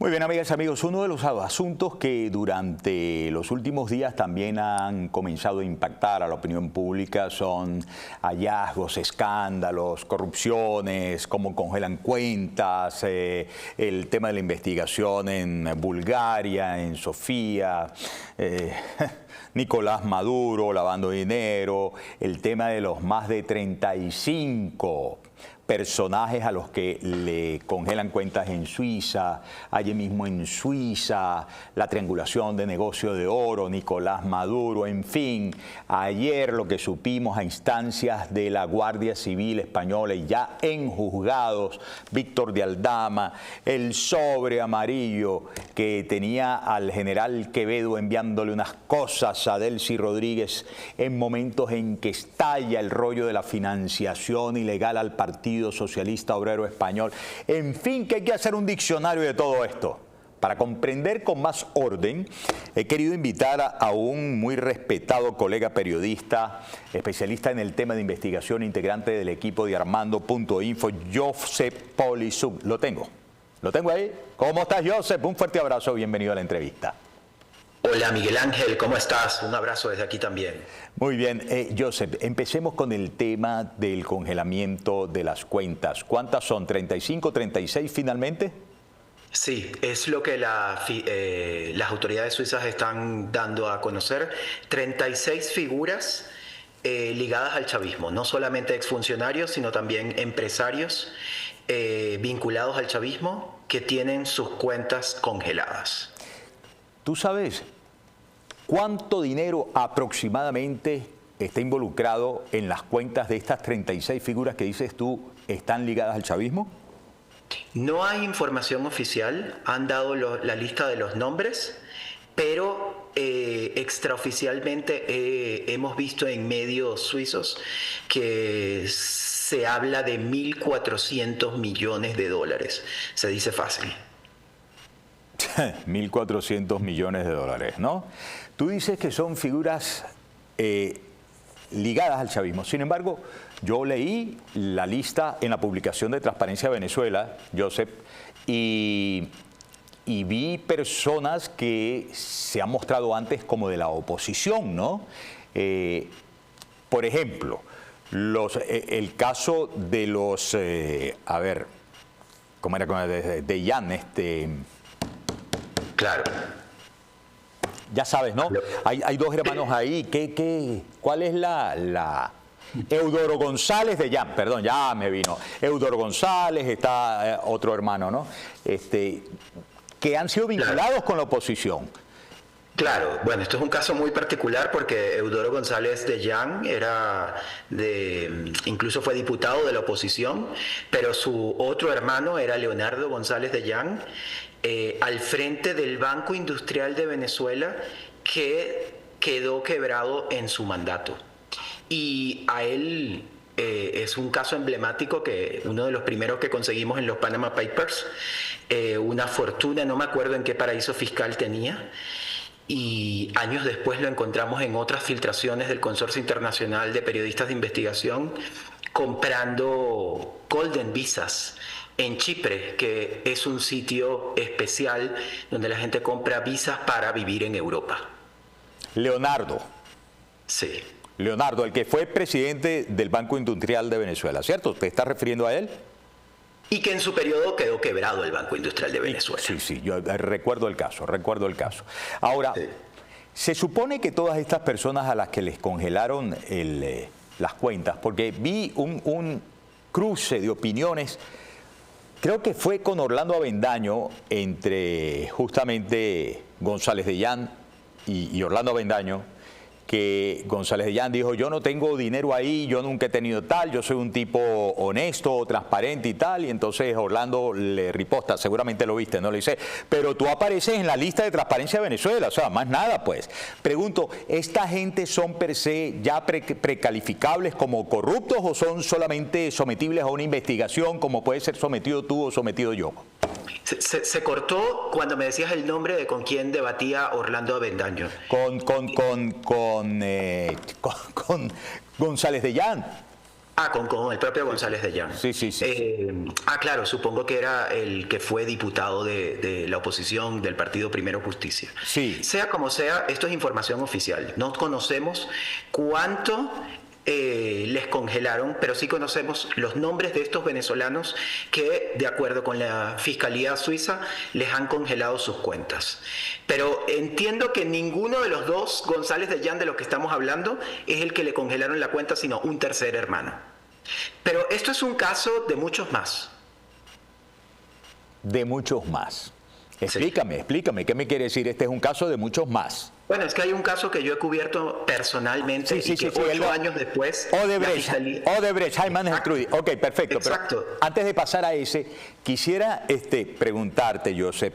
Muy bien, amigas y amigos, uno de los asuntos que durante los últimos días también han comenzado a impactar a la opinión pública son hallazgos, escándalos, corrupciones, cómo congelan cuentas, el tema de la investigación en Bulgaria, en Sofía, Nicolás Maduro lavando dinero, el tema de los más de 35 personajes a los que le congelan cuentas en Suiza, allí mismo en Suiza, la triangulación de negocio de oro, Nicolás Maduro, en fin, ayer lo que supimos a instancias de la Guardia Civil Española y ya en juzgados, Víctor de Aldama, el sobre amarillo que tenía al general Quevedo enviándole unas cosas a Delcy Rodríguez en momentos en que estalla el rollo de la financiación ilegal al Partido Socialista Obrero Español. En fin, que hay que hacer un diccionario de todo esto. Para comprender con más orden, he querido invitar a un muy respetado colega periodista, especialista en el tema de investigación, integrante del equipo de Armando.info, Josep Polisuk. Lo tengo ahí. ¿Cómo estás, Josep? Un fuerte abrazo, bienvenido a la entrevista. Hola Miguel Ángel, ¿cómo estás? Un abrazo desde aquí también. Muy bien, Josep, empecemos con el tema del congelamiento de las cuentas. ¿Cuántas son? ¿35, 36 finalmente? Sí, es lo que las autoridades suizas están dando a conocer. 36 figuras ligadas al chavismo, no solamente exfuncionarios, sino también empresarios vinculados al chavismo que tienen sus cuentas congeladas. ¿Tú sabes cuánto dinero aproximadamente está involucrado en las cuentas de estas 36 figuras que dices tú están ligadas al chavismo? No hay información oficial, han dado la lista de los nombres, pero extraoficialmente hemos visto en medios suizos que se habla de 1.400 millones de dólares. Se dice fácil. 1.400 millones de dólares, ¿no? Tú dices que son figuras ligadas al chavismo. Sin embargo, yo leí la lista en la publicación de Transparencia Venezuela, Josep, y vi personas que se han mostrado antes como de la oposición, ¿no? Por ejemplo, el caso de los, a ver, ¿cómo era? De Jan, Claro. Ya sabes, ¿no? Hay dos hermanos ahí. ¿Cuál es la Eudoro González de Jan? Perdón, ya me vino. Eudoro González, está otro hermano, ¿no? Que han sido vinculados con la oposición. Claro, bueno, esto es un caso muy particular porque Eudoro González de Jan incluso fue diputado de la oposición, pero su otro hermano era Leonardo González de Jan, al frente del Banco Industrial de Venezuela, que quedó quebrado en su mandato. Y a él es un caso emblemático, que uno de los primeros que conseguimos en los Panama Papers, una fortuna, no me acuerdo en qué paraíso fiscal tenía, y años después lo encontramos en otras filtraciones del Consorcio Internacional de Periodistas de Investigación comprando Golden Visas en Chipre, que es un sitio especial donde la gente compra visas para vivir en Europa. Leonardo. Sí. Leonardo, el que fue presidente del Banco Industrial de Venezuela, ¿cierto? ¿Te estás refiriendo a él? Y que en su periodo quedó quebrado el Banco Industrial de Venezuela. Sí, yo recuerdo el caso. Ahora, sí. Se supone que todas estas personas a las que les congelaron las cuentas, porque vi un cruce de opiniones, creo que fue con Orlando Avendaño, entre justamente González de Jan y Orlando Avendaño, que González de Jan dijo: yo no tengo dinero ahí, yo nunca he tenido tal, yo soy un tipo honesto, transparente y tal, y entonces Orlando le riposta, seguramente lo viste, ¿no? Le dice: pero tú apareces en la lista de Transparencia de Venezuela, o sea, más nada, pues. Pregunto, ¿esta gente son per se ya precalificables como corruptos o son solamente sometibles a una investigación como puede ser sometido tú o sometido yo? Se cortó cuando me decías el nombre de con quién debatía Orlando Avendaño. Con González de Jan. Con el propio González de Llán. Sí, sí, sí. Claro, supongo que era el que fue diputado de la oposición del partido Primero Justicia. Sí. Sea como sea, esto es información oficial. No conocemos cuánto les congelaron, pero sí conocemos los nombres de estos venezolanos que, de acuerdo con la Fiscalía Suiza, les han congelado sus cuentas. Pero entiendo que ninguno de los dos González de Llán de los que estamos hablando es el que le congelaron la cuenta, sino un tercer hermano. Pero esto es un caso de muchos más. De muchos más. Explícame, ¿qué me quiere decir? Este es un caso de muchos más. Bueno, es que hay un caso que yo he cubierto personalmente y que 8 años después... Odebrecht, Heimann Gertrudis. Ok, perfecto. Exacto. Pero antes de pasar a ese, quisiera preguntarte, Joseph,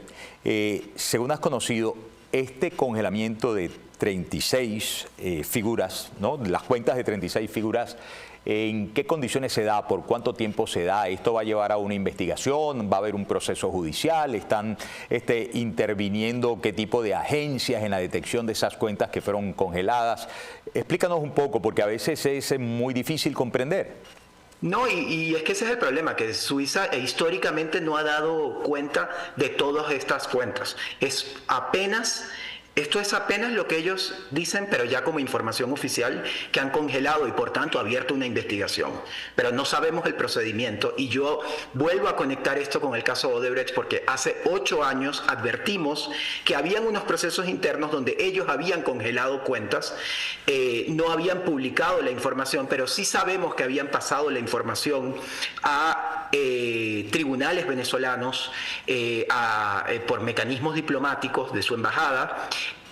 según has conocido, este congelamiento de 36 figuras, ¿no? Las cuentas de 36 figuras, ¿en qué condiciones se da? ¿Por cuánto tiempo se da? ¿Esto va a llevar a una investigación? ¿Va a haber un proceso judicial? ¿Están interviniendo qué tipo de agencias en la detección de esas cuentas que fueron congeladas? Explícanos un poco, porque a veces es muy difícil comprender. No, y es que ese es el problema, que Suiza históricamente no ha dado cuenta de todas estas cuentas. Esto es apenas lo que ellos dicen, pero ya como información oficial, que han congelado y por tanto abierto una investigación. Pero no sabemos el procedimiento y yo vuelvo a conectar esto con el caso Odebrecht porque hace 8 años advertimos que habían unos procesos internos donde ellos habían congelado cuentas, no habían publicado la información, pero sí sabemos que habían pasado la información a tribunales venezolanos por mecanismos diplomáticos de su embajada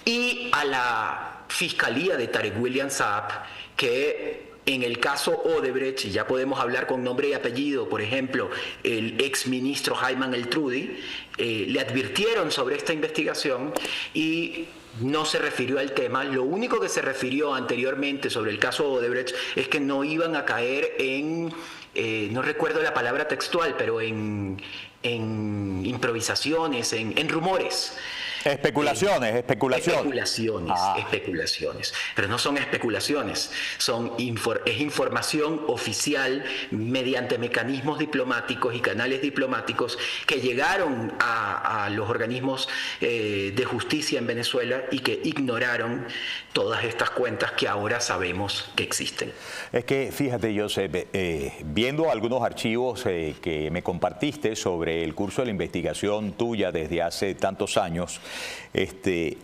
y a la Fiscalía de Tarek William Saab, que en el caso Odebrecht, y ya podemos hablar con nombre y apellido, por ejemplo, el exministro Heimann Gertrudis, le advirtieron sobre esta investigación y no se refirió al tema. Lo único que se refirió anteriormente sobre el caso Odebrecht es que no iban a caer en, no recuerdo la palabra textual, pero en improvisaciones, en rumores. Especulaciones. Especulaciones. Pero no son especulaciones, es información oficial mediante mecanismos diplomáticos y canales diplomáticos que llegaron a los organismos de justicia en Venezuela y que ignoraron todas estas cuentas que ahora sabemos que existen. Es que, fíjate, Joseph, viendo algunos archivos que me compartiste sobre el curso de la investigación tuya desde hace tantos años,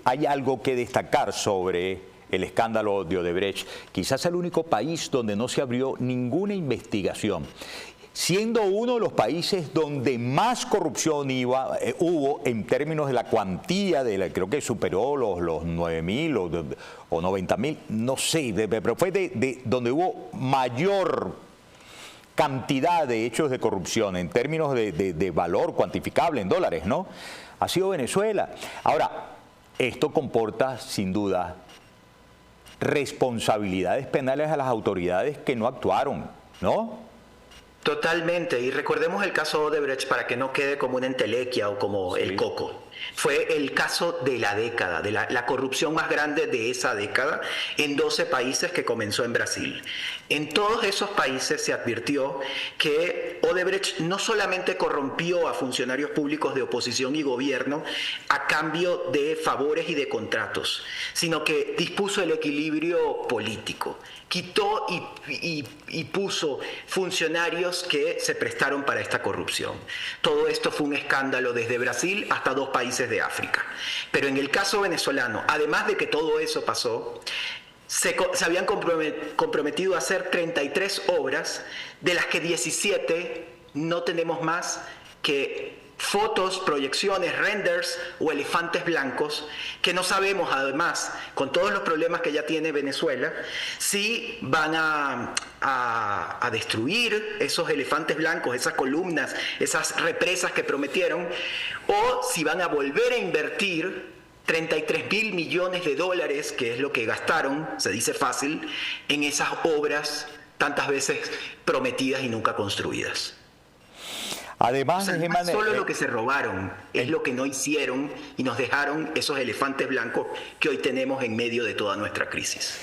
hay algo que destacar sobre el escándalo de Odebrecht. Quizás el único país donde no se abrió ninguna investigación, siendo uno de los países donde más corrupción hubo en términos de la cuantía, creo que superó los 9.000 o 90.000, no sé, pero fue de donde hubo mayor cantidad de hechos de corrupción en términos de valor cuantificable en dólares, ¿no? Ha sido Venezuela. Ahora, esto comporta, sin duda, responsabilidades penales a las autoridades que no actuaron, ¿no? Totalmente, y recordemos el caso Odebrecht para que no quede como una entelequia o como el coco. Fue el caso de la década, de la corrupción más grande de esa década en 12 países que comenzó en Brasil. En todos esos países se advirtió que Odebrecht no solamente corrompió a funcionarios públicos de oposición y gobierno a cambio de favores y de contratos, sino que dispuso el equilibrio político. Quitó y puso funcionarios que se prestaron para esta corrupción. Todo esto fue un escándalo desde Brasil hasta 2 países de África. Pero en el caso venezolano, además de que todo eso pasó, se habían comprometido a hacer 33 obras, de las que 17 no tenemos más que fotos, proyecciones, renders o elefantes blancos, que no sabemos además, con todos los problemas que ya tiene Venezuela, si van a destruir esos elefantes blancos, esas columnas, esas represas que prometieron, o si van a volver a invertir 33.000 millones de dólares, que es lo que gastaron, se dice fácil, en esas obras tantas veces prometidas y nunca construidas. Además, O sea, no es solo lo que se robaron, es lo que no hicieron y nos dejaron esos elefantes blancos que hoy tenemos en medio de toda nuestra crisis.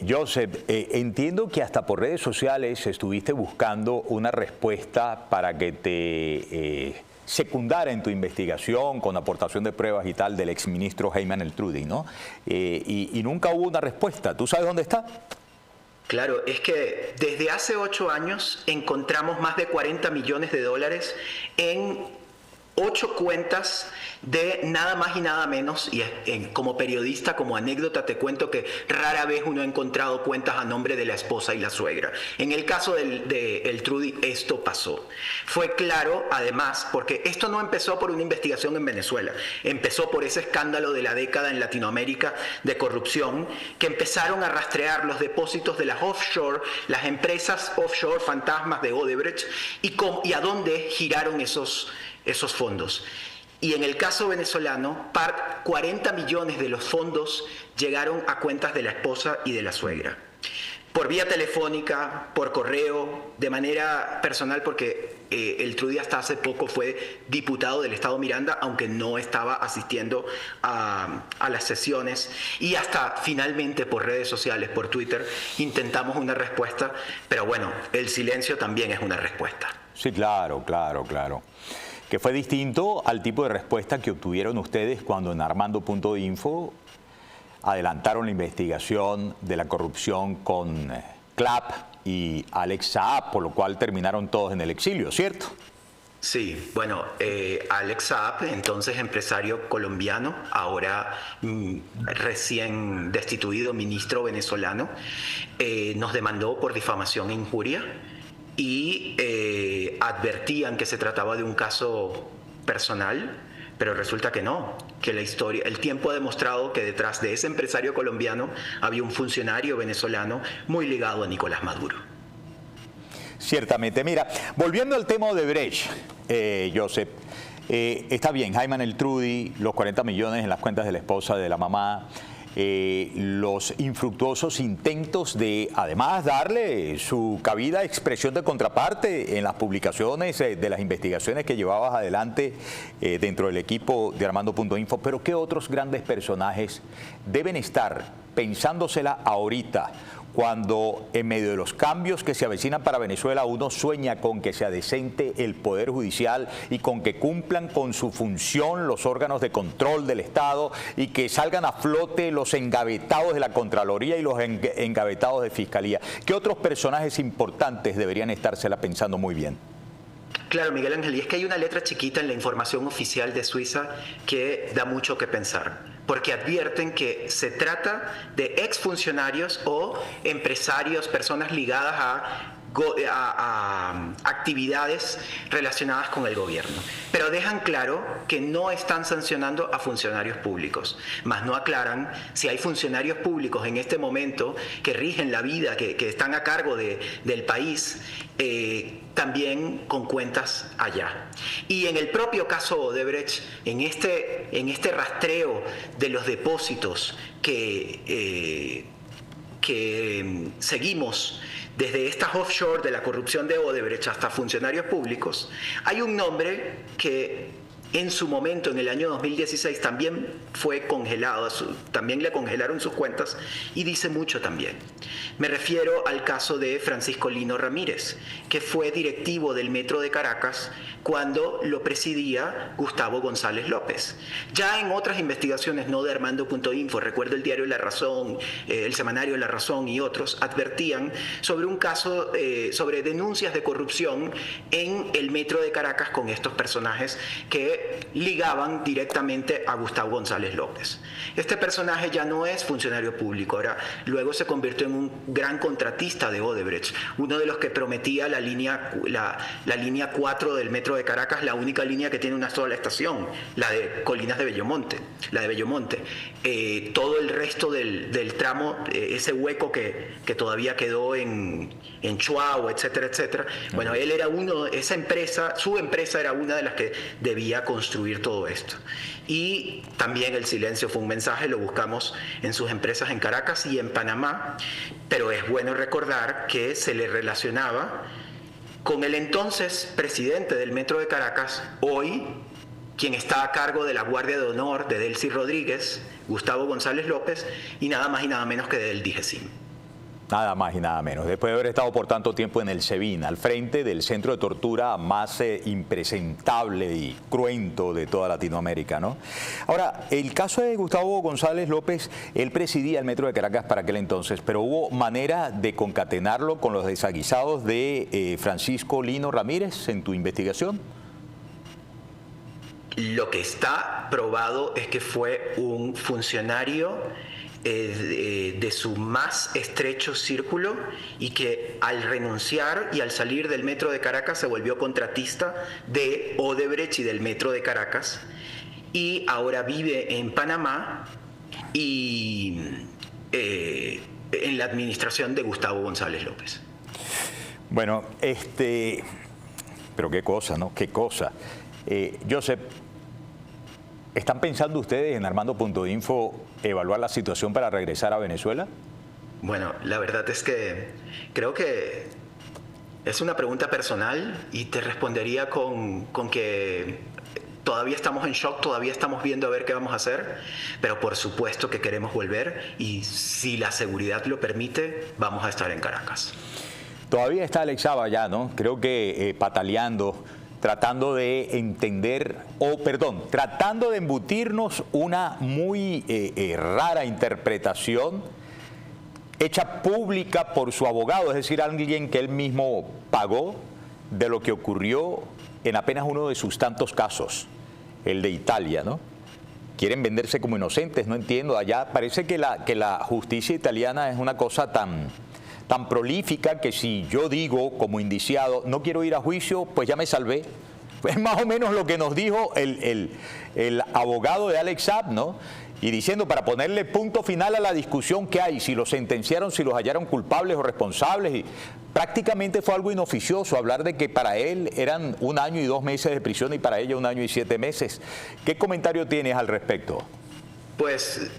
Joseph, entiendo que hasta por redes sociales estuviste buscando una respuesta para que te secundara en tu investigación con aportación de pruebas y tal del exministro Ayman el-Trudy, ¿no? Y nunca hubo una respuesta. ¿Tú sabes dónde está? Claro, es que desde hace 8 años encontramos más de 40 millones de dólares en 8 cuentas de nada más y nada menos, y como periodista, como anécdota, te cuento que rara vez uno ha encontrado cuentas a nombre de la esposa y la suegra. En el caso de el-Trudy, esto pasó. Fue claro, además, porque esto no empezó por una investigación en Venezuela, empezó por ese escándalo de la década en Latinoamérica de corrupción, que empezaron a rastrear los depósitos de las offshore, las empresas offshore fantasmas de Odebrecht, y a dónde giraron esos fondos. Y en el caso venezolano, 40 millones de los fondos llegaron a cuentas de la esposa y de la suegra. Por vía telefónica, por correo, de manera personal, porque el-Trudy hasta hace poco fue diputado del Estado Miranda, aunque no estaba asistiendo a las sesiones, y hasta finalmente por redes sociales, por Twitter, intentamos una respuesta, pero bueno, el silencio también es una respuesta. Sí, claro. Que fue distinto al tipo de respuesta que obtuvieron ustedes cuando en Armando.info adelantaron la investigación de la corrupción con Clap y Alex Saab, por lo cual terminaron todos en el exilio, ¿cierto? Sí, bueno, Alex Saab, entonces empresario colombiano, ahora recién destituido ministro venezolano, nos demandó por difamación e injuria. Y advertían que se trataba de un caso personal, pero resulta que no, que el tiempo ha demostrado que detrás de ese empresario colombiano había un funcionario venezolano muy ligado a Nicolás Maduro. Ciertamente. Mira, volviendo al tema de Odebrecht, Joseph, está bien, Ayman el-Trudy, los 40 millones en las cuentas de la esposa, de la mamá, los infructuosos intentos de, además, darle su cabida expresión de contraparte en las publicaciones de las investigaciones que llevabas adelante dentro del equipo de Armando.info. Pero ¿qué otros grandes personajes deben estar pensándosela ahorita, cuando en medio de los cambios que se avecinan para Venezuela uno sueña con que se adecente el Poder Judicial y con que cumplan con su función los órganos de control del Estado y que salgan a flote los engavetados de la Contraloría y los engavetados de Fiscalía? ¿Qué otros personajes importantes deberían estársela pensando muy bien? Claro, Miguel Ángel, y es que hay una letra chiquita en la información oficial de Suiza que da mucho que pensar, porque advierten que se trata de exfuncionarios o empresarios, personas ligadas a actividades relacionadas con el gobierno, pero dejan claro que no están sancionando a funcionarios públicos, más no aclaran si hay funcionarios públicos en este momento que rigen la vida, que están a cargo del país, también con cuentas allá. Y en el propio caso Odebrecht, en este rastreo de los depósitos que seguimos desde estas offshore de la corrupción de Odebrecht hasta funcionarios públicos, hay un nombre que en su momento, en el año 2016, también fue congelado, también le congelaron sus cuentas y dice mucho también. Me refiero al caso de Francisco Lino Ramírez, que fue directivo del Metro de Caracas cuando lo presidía Gustavo González López. Ya en otras investigaciones, no de Armando.info, recuerdo el diario La Razón, el semanario La Razón y otros, advertían sobre un caso, sobre denuncias de corrupción en el Metro de Caracas con estos personajes que ligaban directamente a Gustavo González López. Este personaje ya no es funcionario público, ahora luego se convirtió en un gran contratista de Odebrecht, uno de los que prometía la línea 4 del Metro de Caracas, la única línea que tiene una sola estación, la de Colinas de Bellomonte, la de Bellomonte. Todo el resto del tramo, ese hueco que todavía quedó en Chuao, etcétera, etcétera. Bueno, él era esa empresa, su empresa era una de las que debía construir todo esto. Y también el silencio fue un mensaje, lo buscamos en sus empresas en Caracas y en Panamá, pero es bueno recordar que se le relacionaba con el entonces presidente del Metro de Caracas, hoy quien está a cargo de la Guardia de Honor de Delcy Rodríguez, Gustavo González López, y nada más y nada menos que del DIGESIM. Nada más y nada menos. Después de haber estado por tanto tiempo en el SEBIN, al frente del centro de tortura más impresentable y cruento de toda Latinoamérica, ¿no? Ahora, el caso de Gustavo González López, él presidía el Metro de Caracas para aquel entonces, pero ¿hubo manera de concatenarlo con los desaguisados de Francisco Lino Ramírez en tu investigación? Lo que está probado es que fue un funcionario de su más estrecho círculo y que al renunciar y al salir del Metro de Caracas se volvió contratista de Odebrecht y del Metro de Caracas, y ahora vive en Panamá y en la administración de Gustavo González López. Bueno, pero qué cosa, ¿no? Qué cosa. Joseph, ¿están pensando ustedes en Armando.info evaluar la situación para regresar a Venezuela? Bueno, la verdad es que creo que es una pregunta personal y te respondería con que todavía estamos en shock, todavía estamos viendo a ver qué vamos a hacer, pero por supuesto que queremos volver y si la seguridad lo permite, vamos a estar en Caracas. Todavía está Alex Saab allá, ¿no? Creo que pataleando, tratando de entender, tratando de embutirnos una muy rara interpretación hecha pública por su abogado, es decir, alguien que él mismo pagó de lo que ocurrió en apenas uno de sus tantos casos, el de Italia, ¿no? Quieren venderse como inocentes, no entiendo. Allá parece que la justicia italiana es una cosa tan prolífica que si yo digo como indiciado no quiero ir a juicio, pues ya me salvé. Es más o menos lo que nos dijo el abogado de Alex Saab, ¿no? Y diciendo, para ponerle punto final a la discusión que hay, si los sentenciaron, si los hallaron culpables o responsables. Y prácticamente fue algo inoficioso hablar de que para él eran 1 año y 2 meses de prisión y para ella 1 año y 7 meses. ¿Qué comentario tienes al respecto? Pues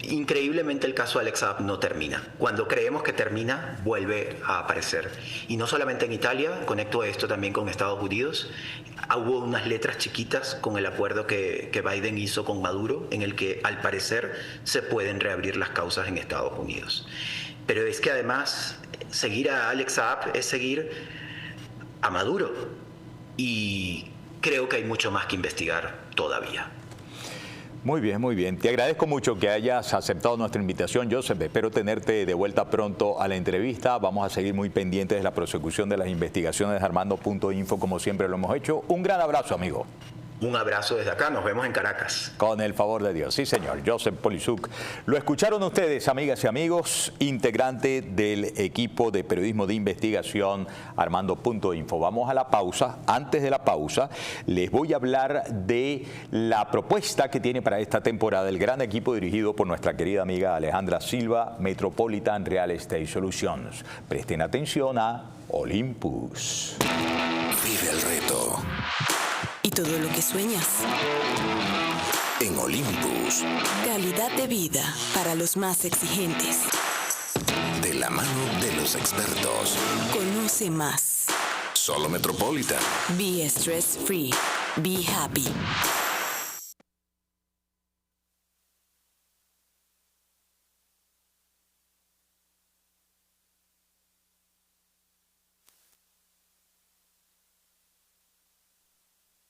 increíblemente el caso Alex Saab no termina. Cuando creemos que termina, vuelve a aparecer. Y no solamente en Italia, conecto esto también con Estados Unidos. Hubo unas letras chiquitas con el acuerdo que Biden hizo con Maduro, en el que al parecer se pueden reabrir las causas en Estados Unidos. Pero es que además seguir a Alex Saab es seguir a Maduro. Y creo que hay mucho más que investigar todavía. Muy bien, muy bien. Te agradezco mucho que hayas aceptado nuestra invitación, Joseph. Espero tenerte de vuelta pronto a la entrevista. Vamos a seguir muy pendientes de la prosecución de las investigaciones de Armando.info, como siempre lo hemos hecho. Un gran abrazo, amigo. Un abrazo desde acá, nos vemos en Caracas. Con el favor de Dios, sí señor, Joseph Polizuc. Lo escucharon ustedes, amigas y amigos, integrante del equipo de periodismo de investigación Armando.info. Vamos a la pausa. Antes de la pausa, les voy a hablar de la propuesta que tiene para esta temporada el gran equipo dirigido por nuestra querida amiga Alejandra Silva, Metropolitan Real Estate Solutions. Presten atención a Olympus. Vive el reto. Y todo lo que sueñas. En Olympus. Calidad de vida para los más exigentes. De la mano de los expertos. Conoce más. Solo Metropolitan. Be stress free. Be happy.